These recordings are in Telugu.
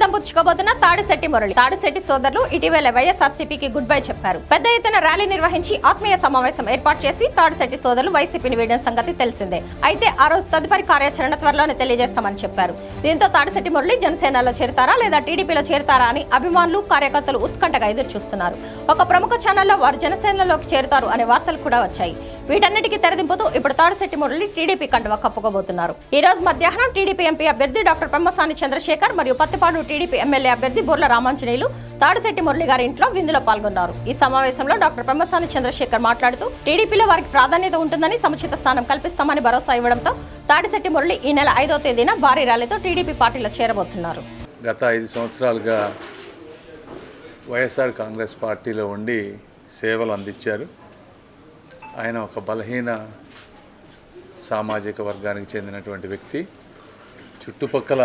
వీసం పుచ్చుకోబోతున్న తాడిశెట్టి మురళి. తాడిశెట్టి సోదరులు ఇటీవల వైఎస్ఆర్సీపీకి గుడ్ బై చెప్పారు. పెద్ద ఎత్తున ర్యాలీ నిర్వహించి ఆత్మీయ సమావేశం ఏర్పాటు చేసి తాడిశెట్టి సోదరులు వైసీపీని వీడిన సంగతి తెలిసిందే. అయితే ఆ రోజు తదుపరి కార్యాచరణ త్వరలోనే తెలియజేస్తామని చెప్పారు. దీంతో తాడిశెట్టి మురళి జనసేనలో చేరతారా లేదా టీడీపీలో చేరతారా అని అభిమానులు కార్యకర్తలు ఉత్కంఠగా ఎదురు చూస్తున్నారు. ఒక ప్రముఖ ఛానల్లో వారు జనసేనలోకి చేరుతారు అనే వార్తలు కూడా వచ్చాయి. వీటన్నిటికీ తెరదింపుతూ ఇప్పుడు తాడిశెట్టి మురళి టీడీపీ కండువా కప్పుకోబోతున్నారు. ఈ రోజు మధ్యాహ్నం టీడీపీ ఎంపీ అభ్యర్థి డాక్టర్ పెమ్మసాని చంద్రశేఖర్ మరియు పత్తిపాడు టీడీపీ ఎమ్మెల్యే అభ్యర్థి బుర్ల రామాంజనేయులు తాడిశెట్టి మురళి గారి ఇంట్లో విందులో పాల్గొన్నారు. ఈ సమావేశంలో డాక్టర్ పెమ్మసాని చంద్రశేఖర్ మాట్లాడుతూ టీడీపీలో వారికి ప్రాధాన్యత ఉంటుందని, సముచిత స్థానం కల్పిస్తామని భరోసా ఇవ్వడంతో తాడిశెట్టి మురళి ఈ నెల 5వ తేదీన భారీ ర్యాలీతో టీడీపీ పార్టీలో చేరబోతున్నారు. గత 5 సంవత్సరాలుగా వైఎస్ఆర్ కాంగ్రెస్ పార్టీలో ఉండి సేవలు అందించారు. ఆయన ఒక బలహీన సామాజిక వర్గానికి చెందినటువంటి వ్యక్తి. చుట్టుపక్కల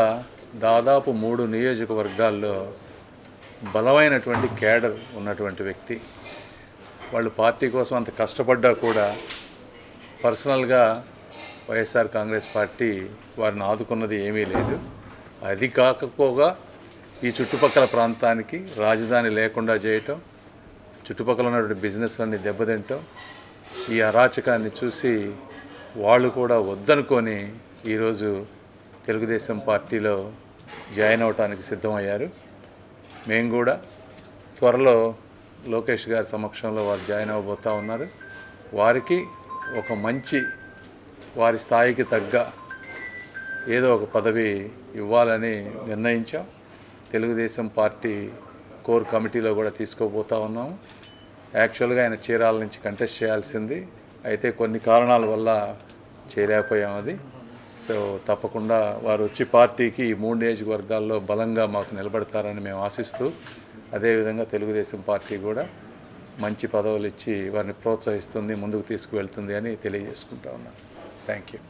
దాదాపు 3 నియోజకవర్గాల్లో బలమైనటువంటి కేడర్ ఉన్నటువంటి వ్యక్తి. వాళ్ళు పార్టీ కోసం అంత కష్టపడ్డా కూడా పర్సనల్గా వైఎస్ఆర్ కాంగ్రెస్ పార్టీ వారిని ఆదుకున్నది ఏమీ లేదు. అది కాకపోగా ఈ చుట్టుపక్కల ప్రాంతానికి రాజధాని లేకుండా చేయటం, చుట్టుపక్కల ఉన్నటువంటి బిజినెస్లన్నీ దెబ్బతింటం, ఈ అరాచకాన్ని చూసి వాళ్ళు కూడా వద్దనుకొని ఈరోజు తెలుగుదేశం పార్టీలో జాయిన్ అవడానికి సిద్ధమయ్యారు. మేము కూడా త్వరలో లోకేష్ గారి సమక్షంలో వారు జాయిన్ అవ్వబోతూ ఉన్నారు. వారికి ఒక మంచి వారి స్థాయికి తగ్గ ఏదో ఒక పదవి ఇవ్వాలని నిర్ణయించాం. తెలుగుదేశం పార్టీ కోర్ కమిటీలో కూడా తీసుకోబోతూ ఉన్నాము. యాక్చువల్గా ఆయన చీరాల నుంచి కంటెస్ట్ చేయాల్సింది, అయితే కొన్ని కారణాల వల్ల చేయలేకపోయాం. అది సో తప్పకుండా వారు వచ్చి పార్టీకి ఈ 3 నియోజకవర్గాల్లో బలంగా మాకు నిలబడతారని మేము ఆశిస్తూ, అదేవిధంగా తెలుగుదేశం పార్టీ కూడా మంచి పదవులు ఇచ్చి వారిని ప్రోత్సహిస్తుంది, ముందుకు తీసుకువెళ్తుంది అని తెలియజేసుకుంటా ఉన్నాను. Thank you.